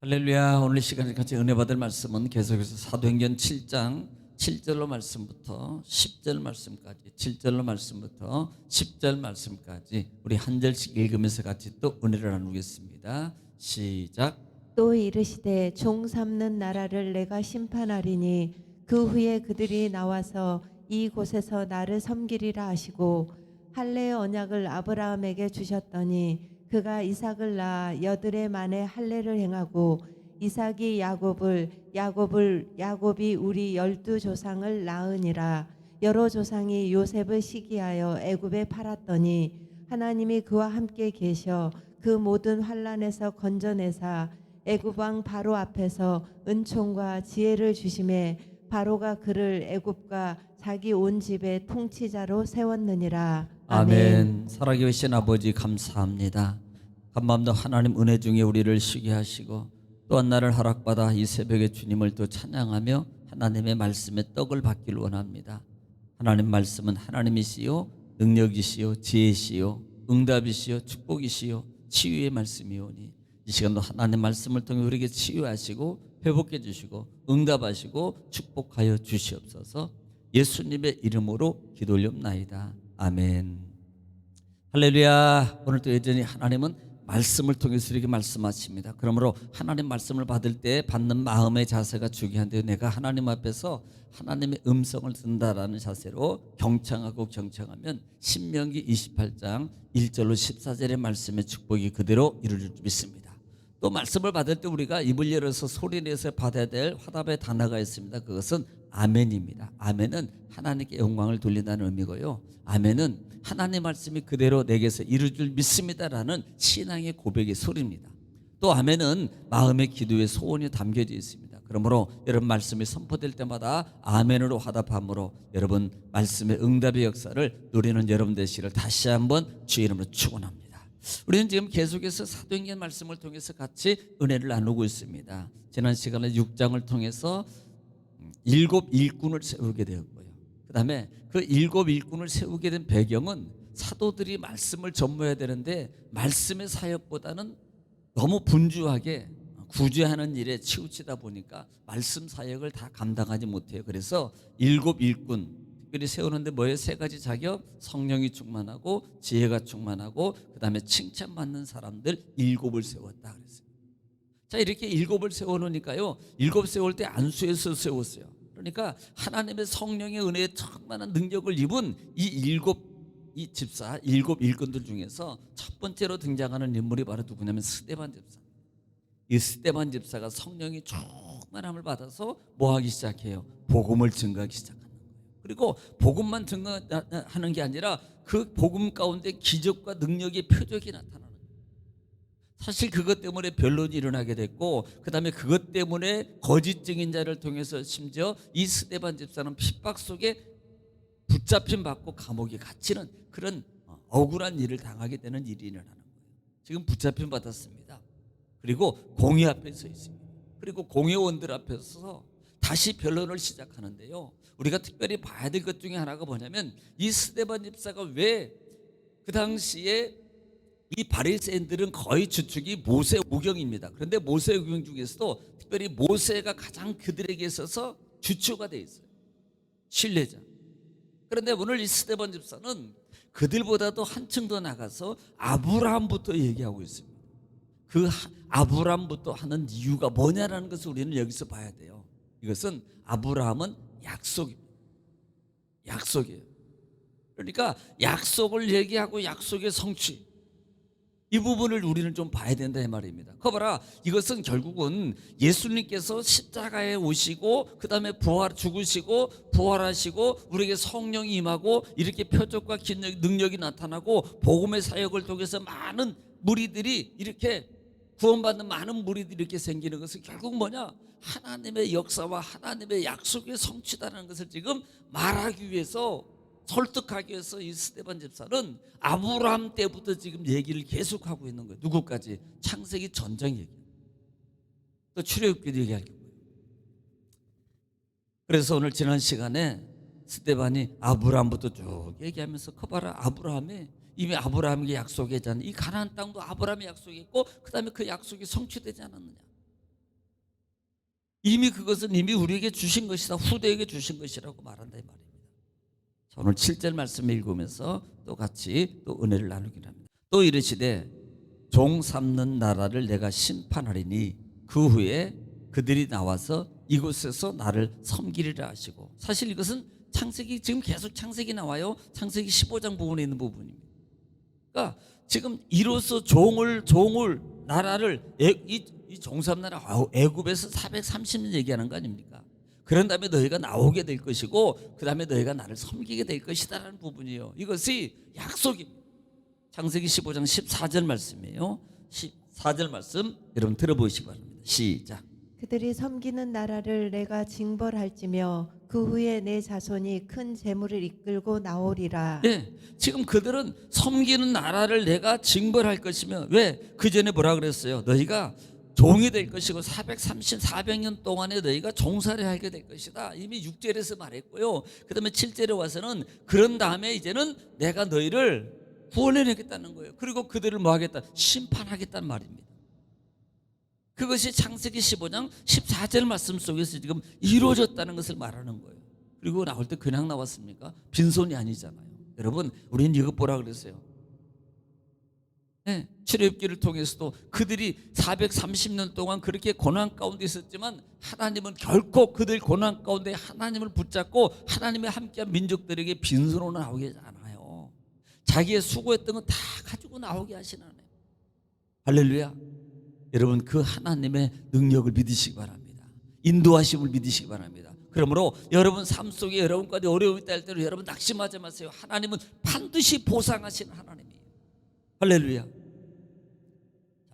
할렐루야. 오늘 이 시간에 같이 은혜 받을 말씀은 계속해서 사도행전 7장 7절로 말씀부터 10절 말씀까지, 7절로 말씀부터 10절 말씀까지 우리 한 절씩 읽으면서 같이 또 은혜를 나누겠습니다. 시작. 또 이르시되 종 삼는 나라를 내가 심판하리니 그 후에 그들이 나와서 이곳에서 나를 섬기리라 하시고 할례의 언약을 아브라함에게 주셨더니 그가 이삭을 낳아 여드레 만에 할례를 행하고 이삭이 야곱이 우리 12조상을 낳으니라. 여러 조상이 요셉을 시기하여 애굽에 팔았더니 하나님이 그와 함께 계셔 그 모든 환난에서 건져내사 애굽 왕 바로 앞에서 은총과 지혜를 주심에 바로가 그를 애굽과 자기 온 집의 통치자로 세웠느니라. 아멘. 살아계신 아버지 감사합니다. 간밤도 하나님 은혜 중에 우리를 쉬게 하시고 또한 날을 허락받아 이 새벽에 주님을 또 찬양하며 하나님의 말씀에 떡을 받기를 원합니다. 하나님 말씀은 하나님이시요 능력이시요 지혜시요 응답이시요 축복이시요 치유의 말씀이오니 이 시간도 하나님 말씀을 통해 우리에게 치유하시고 회복해 주시고 응답하시고 축복하여 주시옵소서. 예수님의 이름으로 기도 올리옵나이다. 아멘. 할렐루야. 오늘도 여전히 하나님은 말씀을 통해서 이렇게 말씀하십니다. 그러므로 하나님 말씀을 받을 때 받는 마음의 자세가 중요한데요, 내가 하나님 앞에서 하나님의 음성을 듣는다라는 자세로 경청하면 신명기 28장 1절로 14절의 말씀의 축복이 그대로 이루어질 줄 믿습니다. 또 말씀을 받을 때 우리가 입을 열어서 소리내서 받아야 될 화답의 단어가 있습니다. 그것은 아멘입니다. 아멘은 하나님께 영광을 돌린다는 의미고요, 아멘은 하나님의 말씀이 그대로 내게서 이루어질 줄 믿습니다라는 신앙의 고백의 소리입니다. 또 아멘은 마음의 기도의 소원이 담겨져 있습니다. 그러므로 여러분 말씀이 선포될 때마다 아멘으로 화답함으로 여러분 말씀의 응답의 역사를 누리는 여러분 되시기를 다시 한번 주의 이름으로 축원합니다. 우리는 지금 계속해서 사도행전 말씀을 통해서 같이 은혜를 나누고 있습니다. 지난 시간에 6장을 통해서 7 일꾼을 세우게 되었고요, 그 다음에 그 7 일꾼을 세우게 된 배경은 사도들이 말씀을 전무해야 되는데 말씀의 사역보다는 너무 분주하게 구제하는 일에 치우치다 보니까 말씀 사역을 다 감당하지 못해요. 그래서 7 일꾼 특별히 세우는데 뭐예요? 3가지 자격, 성령이 충만하고 지혜가 충만하고 그 다음에 칭찬받는 사람들 7을 세웠다 그랬어요. 자, 이렇게 7을 세워놓으니까요, 7 세울 때 안수해서 세웠어요. 그러니까 하나님의 성령의 은혜에 충만한 능력을 입은 이 집사 7 일꾼들 중에서 첫 번째로 등장하는 인물이 바로 누구냐면 스데반 집사. 이 스데반 집사가 성령이 충만함을 받아서 뭐 하기 시작해요? 복음을 증거하기 시작합니다. 그리고 복음만 증거하는 게 아니라 그 복음 가운데 기적과 능력의 표적이 나타나는 거예요. 사실 그것 때문에 변론이 일어나게 됐고, 그 다음에 그것 때문에 거짓 증인자를 통해서 심지어 이 스데반 집사는 핍박 속에 붙잡힘 받고 감옥에 갇히는 그런 억울한 일을 당하게 되는 일이 일어나는 거예요. 지금 붙잡힘 받았습니다. 그리고 공회 앞에 서 있습니다. 그리고 공회원들 앞에서 다시 변론을 시작하는데요, 우리가 특별히 봐야 될 것 중에 하나가 뭐냐면 이 스데반 집사가 왜 그 당시에 이 바리새인들은 거의 주축이 모세 오경입니다. 그런데 모세 오경 중에서도 특별히 모세가 가장 그들에게 있어서 주축가 돼 있어요, 신뢰자. 그런데 오늘 이 스데반 집사는 그들보다도 한층 더 나가서 아브라함부터 얘기하고 있습니다. 그 아브라함부터 하는 이유가 뭐냐라는 것을 우리는 여기서 봐야 돼요. 이것은 아브라함은 약속입니다. 약속이에요. 그러니까 약속을 얘기하고 약속의 성취, 이 부분을 우리는 좀 봐야 된다 이 말입니다. 그거 봐라, 이것은 결국은 예수님께서 십자가에 오시고 그 다음에 죽으시고 부활하시고 우리에게 성령이 임하고 이렇게 표적과 능력이 나타나고 복음의 사역을 통해서 많은 무리들이 이렇게 구원받는 많은 무리들이 이렇게 생기는 것은 결국 뭐냐? 하나님의 역사와 하나님의 약속의 성취다라는 것을 지금 말하기 위해서, 설득하기 위해서 이 스데반 집사는 아브라함 때부터 지금 얘기를 계속하고 있는 거예요. 누구까지? 창세기 전쟁 얘기, 또 출애굽기도 얘기할 거예요. 그래서 오늘 지난 시간에 스데반이 아브라함부터 쭉 얘기하면서 커봐라, 아브라함이 이미 아브라함에게 약속했잖아요. 이 가나안 땅도 아브라함이 약속했고 그 다음에 그 약속이 성취되지 않았느냐. 이미 그것은 이미 우리에게 주신 것이다. 후대에게 주신 것이라고 말한다 이 말입니다. 자, 오늘 7절 말씀을 읽으면서 또 같이 또 은혜를 나누긴 합니다. 또 이르시되 종 삼는 나라를 내가 심판하리니 그 후에 그들이 나와서 이곳에서 나를 섬기리라 하시고, 사실 이것은 창세기, 지금 계속 창세기 나와요. 창세기 15장 부분에 있는 부분입니다. 그러니까 지금 이로써 종을 나라를 이 종삼나라 애굽에서 430년 얘기하는 거 아닙니까? 그런 다음에 너희가 나오게 될 것이고 그 다음에 너희가 나를 섬기게 될 것이다라는 부분이에요. 이것이 약속입니다. 창세기 15장 14절 말씀이에요. 14절 말씀 여러분 들어보시기 바랍니다. 시작. 그들이 섬기는 나라를 내가 징벌할지며 그 후에 내 자손이 큰 재물을 이끌고 나오리라. 예, 지금 그들은 섬기는 나라를 내가 징벌할 것이며, 왜? 그 전에 뭐라 그랬어요? 너희가 종이 될 것이고 400년 동안에 너희가 종살이 하게 될 것이다. 이미 6절에서 말했고요. 그 다음에 7절에 와서는 그런 다음에 이제는 내가 너희를 구원해내겠다는 거예요. 그리고 그들을 뭐 하겠다? 심판하겠다는 말입니다. 그것이 창세기 15장 14절 말씀 속에서 지금 이루어졌다는 것을 말하는 거예요. 그리고 나올 때 그냥 나왔습니까? 빈손이 아니잖아요. 여러분, 우리는 이것 보라 그랬어요. 네, 출애굽기를 통해서도 그들이 430년 동안 그렇게 고난 가운데 있었지만 하나님은 결코 그들 고난 가운데 하나님을 붙잡고 하나님의 함께한 민족들에게 빈손으로 나오게 하지 않아요. 자기의 수고했던 건 다 가지고 나오게 하시는 하나님. 할렐루야. 여러분, 그 하나님의 능력을 믿으시기 바랍니다. 인도하심을 믿으시기 바랍니다. 그러므로 여러분 삶 속에 여러분까지 어려움이 있다 할 때로 여러분 낙심하지 마세요. 하나님은 반드시 보상하시는 하나님이에요. 할렐루야.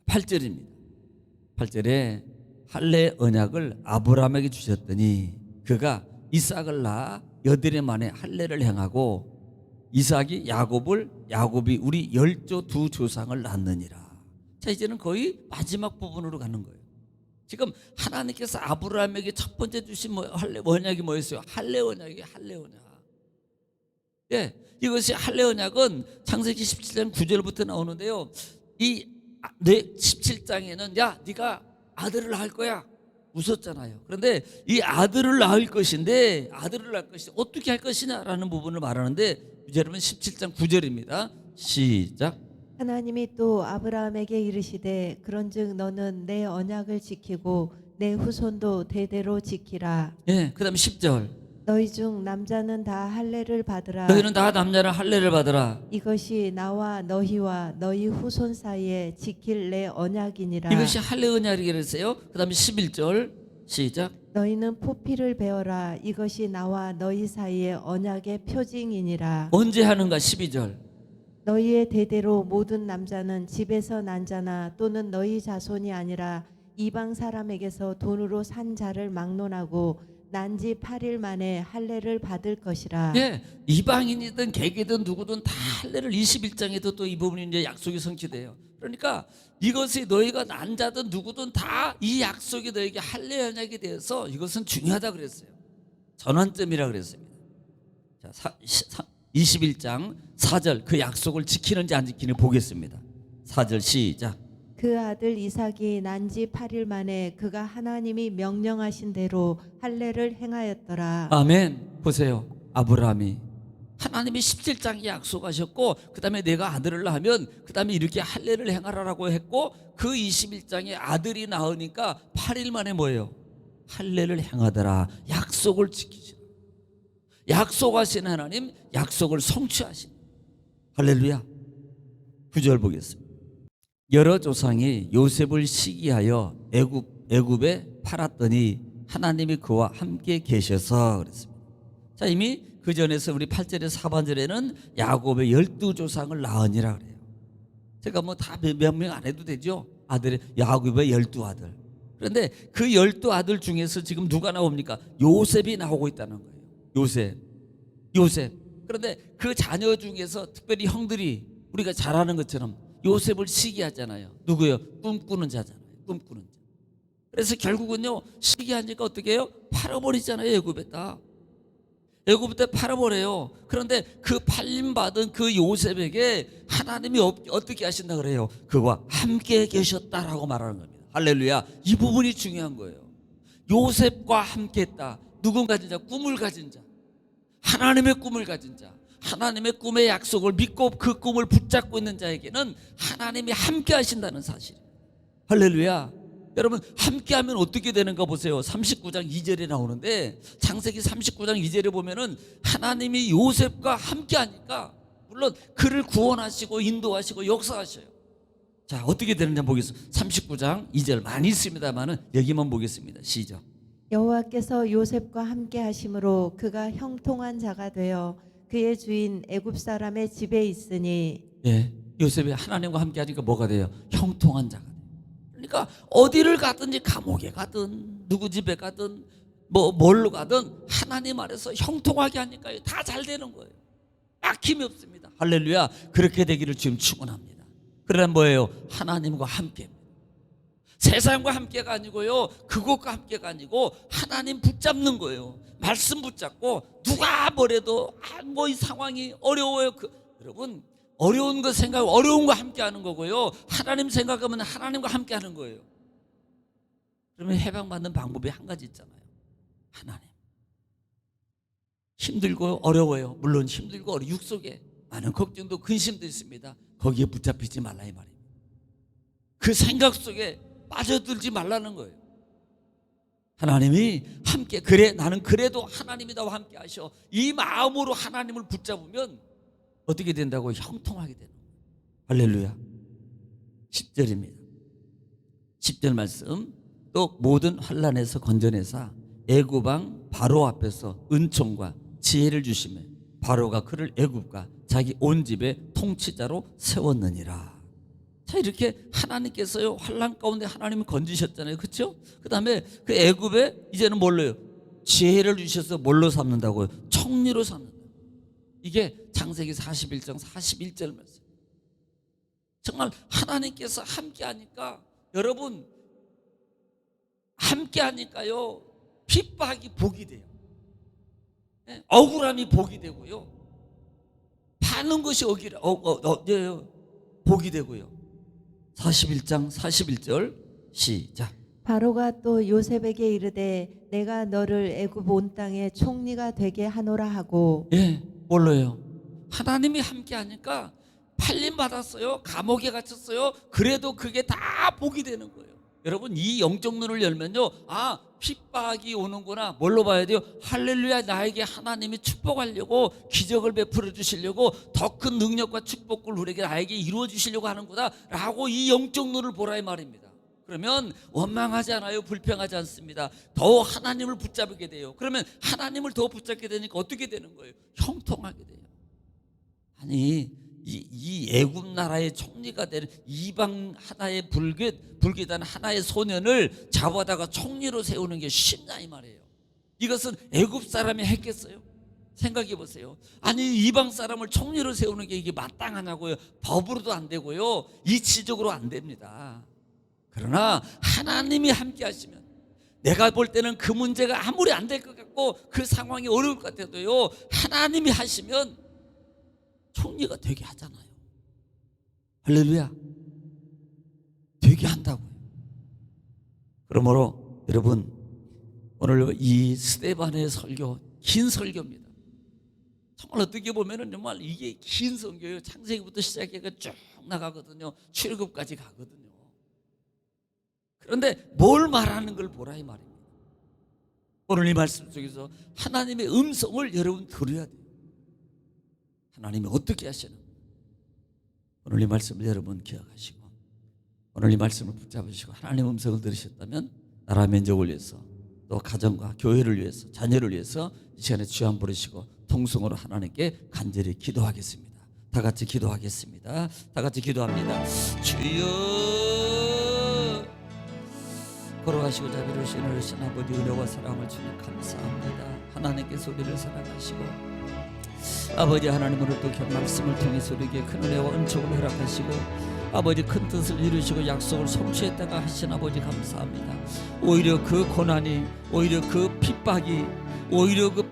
8절입니다. 8절에 할례 언약을 아브라함에게 주셨더니 그가 이삭을 낳아 여드레 만에 할례를 행하고 이삭이 야곱이 우리 12 두 조상을 낳느니라. 자, 이제는 거의 마지막 부분으로 가는 거예요. 지금 하나님께서 아브라함에게 첫 번째 주신 할례 언약이 뭐였어요? 할례 언약이에요. 할례 언약. 예, 이것이 할례 언약은 창세기 17장 9절부터 나오는데요. 이 17장에는 야, 네가 아들을 낳을 거야. 웃었잖아요. 그런데 이 아들을 낳을 것인데 어떻게 할 것이냐라는 부분을 말하는데, 여러분 17장 9절입니다. 시작. 하나님이 또 아브라함에게 이르시되 그런즉 너는 내 언약을 지키고 내 후손도 대대로 지키라. 예, 그다음 10절. 너희 중 남자는 다 할례를 받으라. 너희는 다 남자는 할례를 받으라. 이것이 나와 너희와 너희 후손 사이에 지킬 내 언약이니라. 이것이 할례 언약이라고 했어요. 그다음에 11절 시작. 너희는 포피를 베어라. 이것이 나와 너희 사이에 언약의 표징이니라. 언제 하는가? 12절. 너희의 대대로 모든 남자는 집에서 난 자나 또는 너희 자손이 아니라 이방 사람에게서 돈으로 산 자를 막론하고 난 지 8일 만에 할례를 받을 것이라. 예, 이방인이든 개개든 누구든 다 할례를 21장에도 또 이 부분이 이제 약속이 성취돼요. 그러니까 이것이 너희가 난 자든 누구든 다 이 약속이 너에게 할례 언약이 되어서 이것은 중요하다 그랬어요. 전환점이라 그랬습니다. 자, 21장 4절 그 약속을 지키는지 안 지키는지 보겠습니다. 4절 시작. 그 아들 이삭이 난 지 8일 만에 그가 하나님이 명령하신 대로 할례를 행하였더라. 아멘. 보세요. 아브라함이 하나님이 17장에 약속하셨고 그 다음에 내가 아들을 낳으면 그 다음에 이렇게 할례를 행하라라고 했고 그 21장에 아들이 낳으니까 8일 만에 뭐예요? 할례를 행하더라. 약속을 지키시라. 약속하신 하나님, 약속을 성취하신. 할렐루야. 9절 보겠습니다. 여러 조상이 요셉을 시기하여 애굽에 팔았더니 하나님이 그와 함께 계셔서 그랬습니다. 자, 이미 그 전에서 우리 8절에서 하반절에는 야곱의 12 조상을 낳으니라 그래요. 제가 뭐 다 몇 명 안 해도 되죠. 아들의 야곱의 12 아들. 그런데 그 12 아들 중에서 지금 누가 나옵니까? 요셉이 나오고 있다는 거예요. 요셉. 그런데 그 자녀 중에서 특별히 형들이 우리가 잘 아는 것처럼 요셉을 시기하잖아요. 누구요? 꿈꾸는 자잖아요. 꿈꾸는 자. 그래서 결국은요, 시기하니까 어떻게 해요? 팔아버리잖아요. 애굽에 팔아버려요. 그런데 그 팔림받은 그 요셉에게 하나님이 어떻게 하신다 그래요? 그와 함께 계셨다라고 말하는 겁니다. 할렐루야. 이 부분이 중요한 거예요. 요셉과 함께했다. 누군가 가진 자, 꿈을 가진 자, 하나님의 꿈을 가진 자, 하나님의 꿈의 약속을 믿고 그 꿈을 붙잡고 있는 자에게는 하나님이 함께 하신다는 사실. 할렐루야. 여러분, 함께하면 어떻게 되는가 보세요. 39장 2절에 나오는데, 창세기 39장 2절에 보면은 하나님이 요셉과 함께하니까 물론 그를 구원하시고 인도하시고 역사하셔요. 자, 어떻게 되는지 보겠습니다. 39장 2절 많이 있습니다만은 여기만 보겠습니다. 시작. 여호와께서 요셉과 함께 하심으로 그가 형통한 자가 되어 그의 주인 애굽 사람의 집에 있으니. 예, 요셉이 하나님과 함께 하니까 뭐가 돼요? 형통한 자가 돼요. 그러니까 어디를 가든지, 감옥에 가든 누구 집에 가든 뭘로 가든 하나님 아래서 형통하게 하니까 다 잘 되는 거예요. 막힘이 없습니다. 할렐루야. 그렇게 되기를 지금 축원합니다. 그러나 뭐예요? 하나님과 함께. 세상과 함께가 아니고요, 그것과 함께가 아니고 하나님 붙잡는 거예요. 말씀 붙잡고 누가 뭐래도 이 상황이 어려워요. 여러분, 어려운 거 생각하고 어려운 거 함께 하는 거고요, 하나님 생각하면 하나님과 함께 하는 거예요. 그러면 해방받는 방법이 한 가지 있잖아요. 하나님. 힘들고 어려워요. 물론 힘들고 어려워. 육 속에 많은 걱정도 근심도 있습니다. 거기에 붙잡히지 말라 이 말입니다. 그 생각 속에 빠져들지 말라는 거예요. 하나님이 함께, 그래 나는 그래도 하나님이 나와 함께 하셔, 이 마음으로 하나님을 붙잡으면 어떻게 된다고? 형통하게 되는 거예요. 할렐루야. 10절입니다 10절 말씀. 또 모든 환난에서 건져내사 애굽 왕 바로 앞에서 은총과 지혜를 주시며 바로가 그를 애굽과 자기 온 집의 통치자로 세웠느니라. 자, 이렇게 하나님께서요, 환난 가운데 하나님을 건지셨잖아요. 그렇죠? 그 다음에 그 애굽에 이제는 뭘로요? 지혜를 주셔서 뭘로 삼는다고요? 총리로 삼는다. 이게 창세기 41장 41절 말씀. 정말 하나님께서 함께 하니까, 여러분, 함께 하니까요, 핍박이 복이 돼요. 억울함이 복이 되고요, 파는 것이 복이 되고요. 41장 41절 시작. 바로가 또 요셉에게 이르되 내가 너를 애굽 온 땅의 총리가 되게 하노라 하고. 예, 뭘로요? 하나님이 함께 하니까 팔림 받았어요. 감옥에 갇혔어요. 그래도 그게 다 복이 되는 거예요. 여러분, 이 영적 눈을 열면요, 아, 핍박이 오는구나. 뭘로 봐야 돼요? 할렐루야, 나에게 하나님이 축복하려고, 기적을 베풀어 주시려고, 더 큰 능력과 축복을 우리에게 나에게 이루어 주시려고 하는구나 라고 이 영적 눈을 보라 이 말입니다. 그러면 원망하지 않아요. 불평하지 않습니다. 더 하나님을 붙잡게 돼요. 그러면 하나님을 더 붙잡게 되니까 어떻게 되는 거예요? 형통하게 돼요. 아니, 이 애굽 나라의 총리가 되는 이방 하나의 불기단 하나의 소년을 잡아다가 총리로 세우는 게 쉽냐 이 말이에요. 이것은 애굽 사람이 했겠어요? 생각해 보세요. 아니, 이방 사람을 총리로 세우는 게 이게 마땅하냐고요? 법으로도 안 되고요, 이치적으로 안 됩니다. 그러나 하나님이 함께 하시면, 내가 볼 때는 그 문제가 아무리 안 될 것 같고 그 상황이 어려울 것 같아도요, 하나님이 하시면 총리가 되게 하잖아요. 할렐루야. 되게 한다고요. 그러므로 여러분, 오늘 이 스데반의 설교, 긴 설교입니다. 정말 어떻게 보면은 정말 이게 긴 설교예요. 창세기부터 시작해서 쭉 나가거든요. 출애굽까지 가거든요. 그런데 뭘 말하는 걸 보라 이 말입니다. 오늘 이 말씀 속에서 하나님의 음성을 여러분 들어야 돼요. 하나님이 어떻게 하시는, 오늘 이 말씀을 여러분 기억하시고, 오늘 이 말씀을 붙잡으시고 하나님의 음성을 들으셨다면 나라 민족을 위해서, 또 가정과 교회를 위해서, 자녀를 위해서 이 시간에 주여 한번 부르시고 통성으로 하나님께 간절히 기도하겠습니다. 다 같이 기도하겠습니다. 다 같이 기도합니다. 주여, 걸어가시고 자비로우신 어르신 아버지, 은혜와 사랑을 주님 감사합니다. 하나님께서 우리를 사랑하시고, 아버지 하나님, 오늘 또 말씀을 통해서 우리에게 큰 은혜와 은총을 허락하시고, 아버지 큰 뜻을 이루시고 약속을 성취했다가 하신 아버지 감사합니다. 오히려 그 고난이, 오히려 그 핍박이, 오히려 그